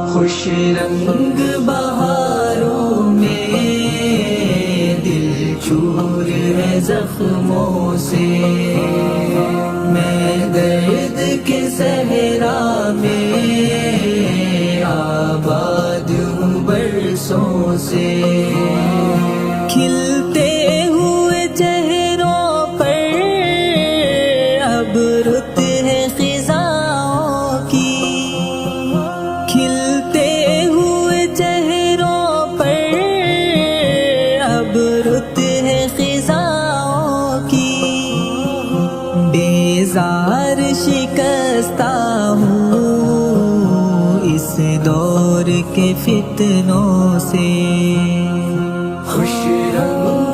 خوش رنگ بہاروں میں دل چور ہے زخموں سے، میں درد کے صحرا میں آباد ہوں برسوں سے، کھلتے ہوئے چہروں پر اب رت ہے خزاؤں کی، کھلتے ہوئے چہروں پر اب رت ہے خزاؤں کی، بیزار شکستہ ہوں اس دور کے فتنوں سے، خوش رنگ